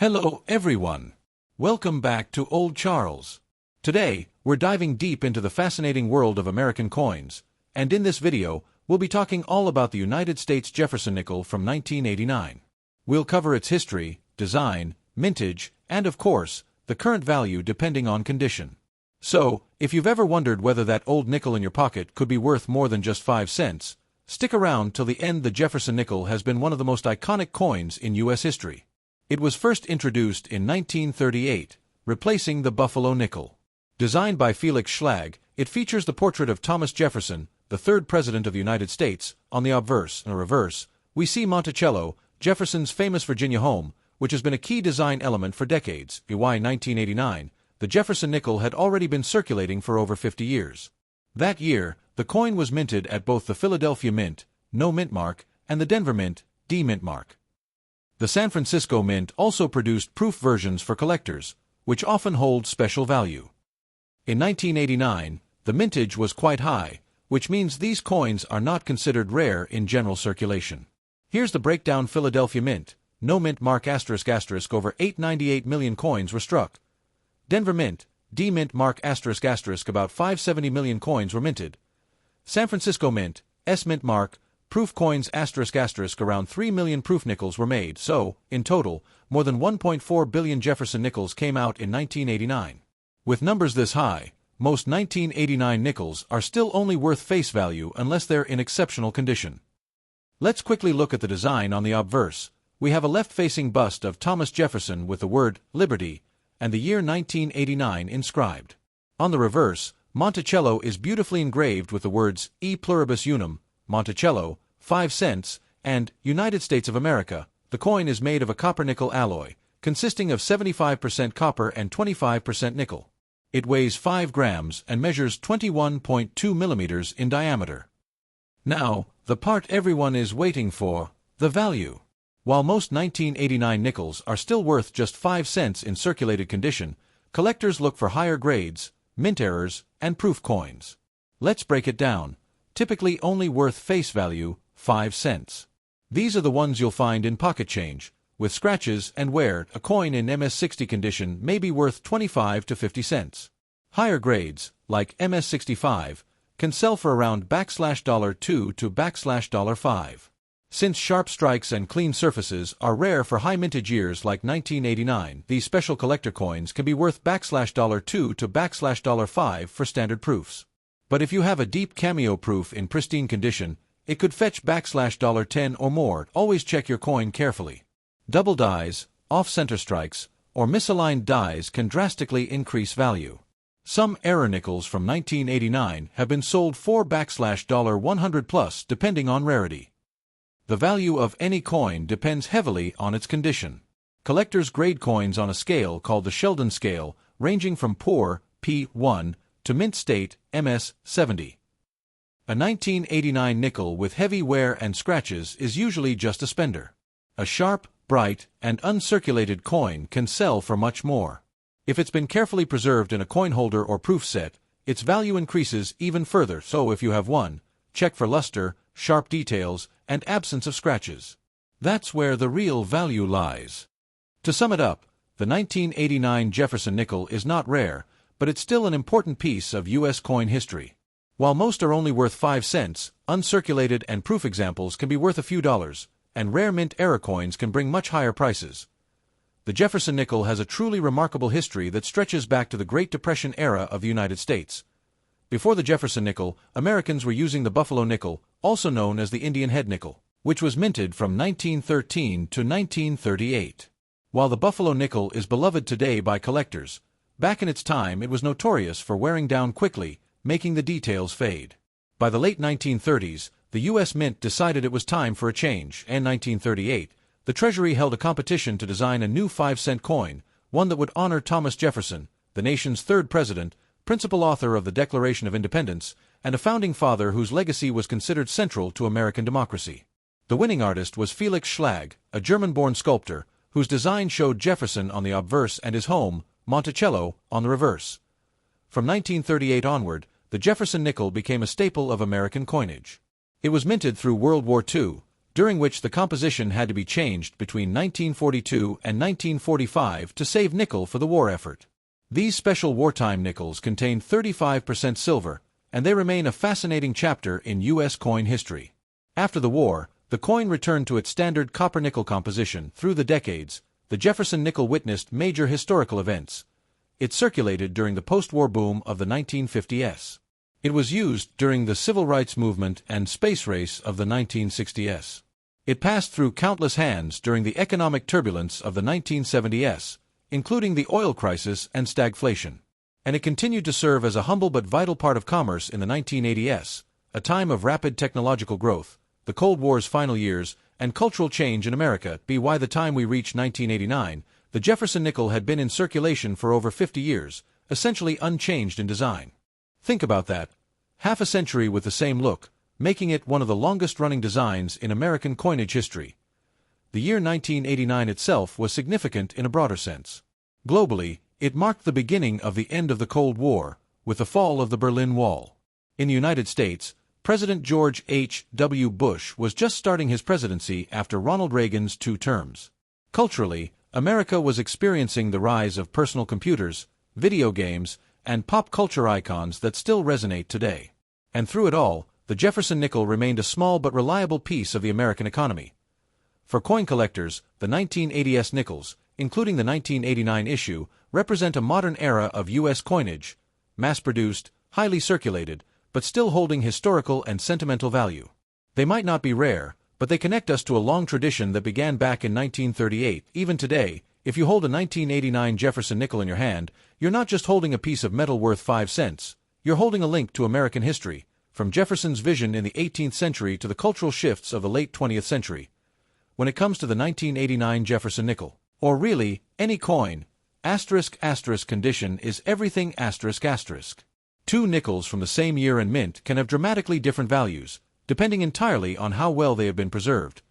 Hello everyone! Welcome back to Old Charles. Today, we're diving deep into the fascinating world of American coins, and in this video, we'll be talking all about the United States Jefferson Nickel from 1989. We'll cover its history, design, mintage, and of course, the current value depending on condition. So, if you've ever wondered whether that old nickel in your pocket could be worth more than just 5 cents, stick around till the end. The Jefferson Nickel has been one of the most iconic coins in U.S. history. It was first introduced in 1938, replacing the Buffalo nickel. Designed by Felix Schlag, it features the portrait of Thomas Jefferson, the third president of the United States. On the obverse, and reverse, we see Monticello, Jefferson's famous Virginia home, which has been a key design element for decades. By 1989, the Jefferson nickel had already been circulating for over 50 years. That year, the coin was minted at both the Philadelphia Mint, no mint mark, and the Denver Mint, D mint mark. The San Francisco Mint also produced proof versions for collectors, which often hold special value. In 1989, the mintage was quite high, which means these coins are not considered rare in general circulation. Here's the breakdown. Philadelphia Mint, no mint mark ***, over 898 million coins were struck. Denver Mint, D mint mark ***, about 570 million coins were minted. San Francisco Mint, S mint mark, proof coins ***, around 3 million proof nickels were made, so, in total, more than 1.4 billion Jefferson nickels came out in 1989. With numbers this high, most 1989 nickels are still only worth face value unless they're in exceptional condition. Let's quickly look at the design. On the obverse, we have a left-facing bust of Thomas Jefferson with the word Liberty and the year 1989 inscribed. On the reverse, Monticello is beautifully engraved with the words E pluribus unum, Monticello, 5 cents, and United States of America. The coin is made of a copper-nickel alloy, consisting of 75% copper and 25% nickel. It weighs 5 grams and measures 21.2 millimeters in diameter. Now, the part everyone is waiting for, the value. While most 1989 nickels are still worth just 5 cents in circulated condition, collectors look for higher grades, mint errors, and proof coins. Let's break it down. Typically only worth face value, 5 cents. These are the ones you'll find in pocket change, with scratches and wear. A coin in MS-60 condition may be worth 25 to 50 cents. Higher grades, like MS-65, can sell for around $2 to $5. Since sharp strikes and clean surfaces are rare for high mintage years like 1989, these special collector coins can be worth $2 to $5 for standard proofs. But if you have a deep cameo proof in pristine condition, it could fetch $10 or more. Always check your coin carefully. Double dies, off-center strikes, or misaligned dies can drastically increase value. Some error nickels from 1989 have been sold for $100 plus depending on rarity. The value of any coin depends heavily on its condition. Collectors grade coins on a scale called the Sheldon scale, ranging from poor, P1, to mint state, MS-70. A 1989 nickel with heavy wear and scratches is usually just a spender. A sharp, bright, and uncirculated coin can sell for much more. If it's been carefully preserved in a coin holder or proof set, its value increases even further. So if you have one, check for luster, sharp details, and absence of scratches. That's where the real value lies. To sum it up, the 1989 Jefferson nickel is not rare, but it's still an important piece of U.S. coin history. While most are only worth 5 cents, uncirculated and proof examples can be worth a few dollars, and rare mint error coins can bring much higher prices. The Jefferson nickel has a truly remarkable history that stretches back to the Great Depression era of the United States. Before the Jefferson nickel, Americans were using the Buffalo nickel, also known as the Indian head nickel, which was minted from 1913 to 1938. While the Buffalo nickel is beloved today by collectors, back in its time it was notorious for wearing down quickly, making the details fade. By the late 1930s, the U.S. Mint decided it was time for a change, and in 1938, the Treasury held a competition to design a new 5-cent coin, one that would honor Thomas Jefferson, the nation's third president, principal author of the Declaration of Independence, and a founding father whose legacy was considered central to American democracy. The winning artist was Felix Schlag, a German-born sculptor, whose design showed Jefferson on the obverse and his home, Monticello, on the reverse. From 1938 onward, the Jefferson nickel became a staple of American coinage. It was minted through World War II, during which the composition had to be changed between 1942 and 1945 to save nickel for the war effort. These special wartime nickels contain 35% silver, and they remain a fascinating chapter in U.S. coin history. After the war, the coin returned to its standard copper-nickel composition. Through the decades, the Jefferson nickel witnessed major historical events. It circulated during the post-war boom of the 1950s. It was used during the civil rights movement and space race of the 1960s. It passed through countless hands during the economic turbulence of the 1970s, including the oil crisis and stagflation. And it continued to serve as a humble but vital part of commerce in the 1980s, a time of rapid technological growth, the Cold War's final years, and cultural change in America. By the time we reached 1989, the Jefferson nickel had been in circulation for over 50 years, essentially unchanged in design. Think about that. Half a century with the same look, making it one of the longest-running designs in American coinage history. The year 1989 itself was significant in a broader sense. Globally, it marked the beginning of the end of the Cold War, with the fall of the Berlin Wall. In the United States, President George H.W. Bush was just starting his presidency after Ronald Reagan's 2 terms. Culturally, America was experiencing the rise of personal computers, video games, and pop culture icons that still resonate today. And through it all, the Jefferson nickel remained a small but reliable piece of the American economy. For coin collectors, the 1980s nickels, including the 1989 issue, represent a modern era of U.S. coinage, mass-produced, highly circulated, but still holding historical and sentimental value. They might not be rare, but they connect us to a long tradition that began back in 1938. Even today, if you hold a 1989 Jefferson nickel in your hand, you're not just holding a piece of metal worth 5 cents, you're holding a link to American history, from Jefferson's vision in the 18th century to the cultural shifts of the late 20th century. When it comes to the 1989 Jefferson nickel, or really, any coin, *** condition is everything ***. 2 nickels from the same year and mint can have dramatically different values, depending entirely on how well they have been preserved.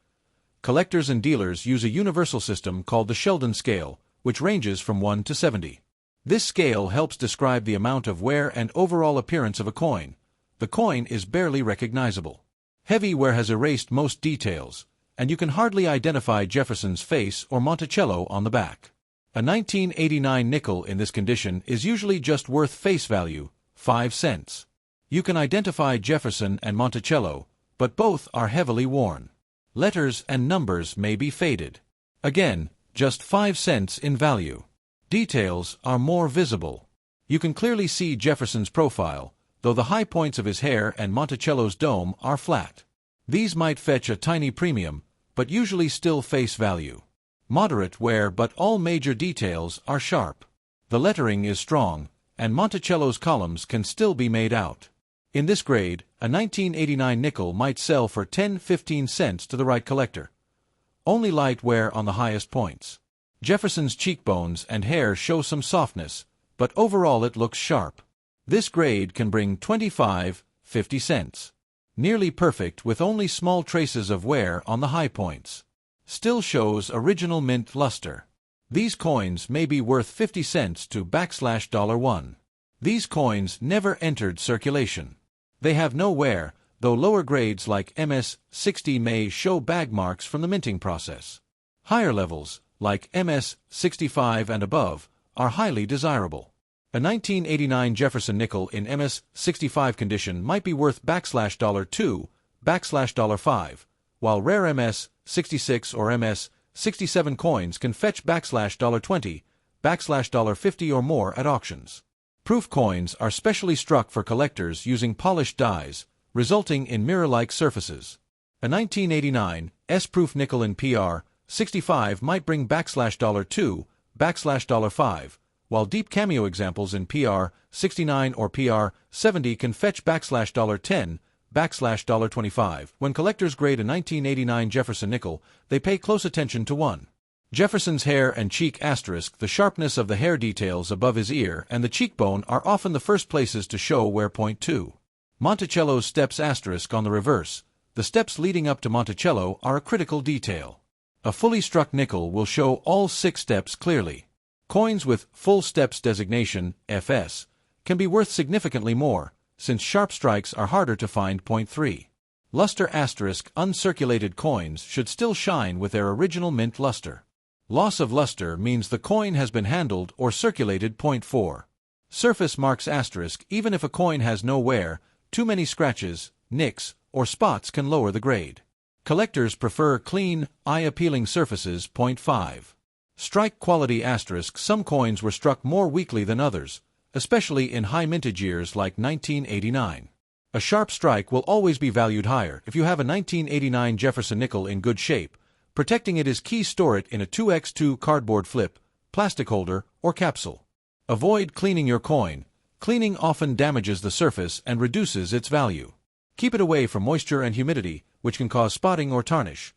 Collectors and dealers use a universal system called the Sheldon scale, which ranges from 1 to 70. This scale helps describe the amount of wear and overall appearance of a coin. The coin is barely recognizable. Heavy wear has erased most details, and you can hardly identify Jefferson's face or Monticello on the back. A 1989 nickel in this condition is usually just worth face value, 5 cents. You can identify Jefferson and Monticello, but both are heavily worn. Letters and numbers may be faded. Again, just 5 cents in value. Details are more visible. You can clearly see Jefferson's profile, though the high points of his hair and Monticello's dome are flat. These might fetch a tiny premium, but usually still face value. Moderate wear, but all major details are sharp. The lettering is strong, and Monticello's columns can still be made out. In this grade, a 1989 nickel might sell for 10–15 cents to the right collector. Only light wear on the highest points. Jefferson's cheekbones and hair show some softness, but overall it looks sharp. This grade can bring 25–50 cents. Nearly perfect with only small traces of wear on the high points. Still shows original mint luster. These coins may be worth 50 cents to $1. These coins never entered circulation. They have no wear, though lower grades like MS-60 may show bag marks from the minting process. Higher levels, like MS-65 and above, are highly desirable. A 1989 Jefferson nickel in MS-65 condition might be worth $2, $5, while rare MS-66 or MS-67 coins can fetch $20, $50 or more at auctions. Proof coins are specially struck for collectors using polished dies, resulting in mirror-like surfaces. A 1989 S-proof nickel in PR-65 might bring $2, $5, while deep cameo examples in PR-69 or PR-70 can fetch $10, $25. When collectors grade a 1989 Jefferson nickel, they pay close attention to 1. Jefferson's hair and cheek ***. The sharpness of the hair details above his ear and the cheekbone are often the first places to show wear. 2. Monticello's steps * on the reverse. The steps leading up to Monticello are a critical detail. A fully struck nickel will show all 6 steps clearly. Coins with full steps designation, FS, can be worth significantly more, since sharp strikes are harder to find. 3. Luster asterisk uncirculated coins should still shine with their original mint luster. Loss of luster means the coin has been handled or circulated. Point 4. Surface marks asterisk even if a coin has no wear, too many scratches, nicks, or spots can lower the grade. Collectors prefer clean, eye-appealing surfaces. Point 5. Strike quality asterisk some coins were struck more weakly than others, especially in high mintage years like 1989. A sharp strike will always be valued higher. If you have a 1989 Jefferson Nickel in good shape, protecting it is key. Store it in a 2x2 cardboard flip, plastic holder, or capsule. Avoid cleaning your coin. Cleaning often damages the surface and reduces its value. Keep it away from moisture and humidity, which can cause spotting or tarnish.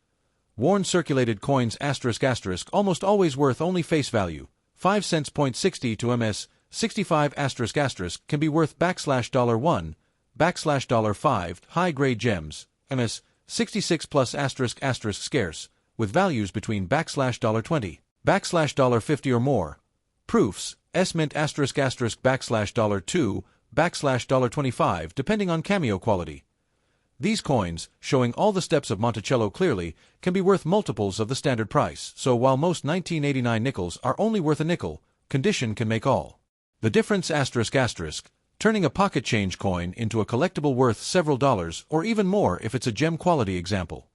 Worn circulated coins asterisk almost always worth only face value, 5 cents. Point 60 to ms. 65 asterisk can be worth $1, $5. High-grade gems, ms. 66 plus asterisk scarce, with values between $20, $50 or more. Proofs, mint asterisk $2, $25 depending on cameo quality. These coins, showing all the steps of Monticello clearly, can be worth multiples of the standard price, so while most 1989 nickels are only worth a nickel, condition can make all the difference asterisk, turning a pocket change coin into a collectible worth several dollars or even more if it's a gem quality example.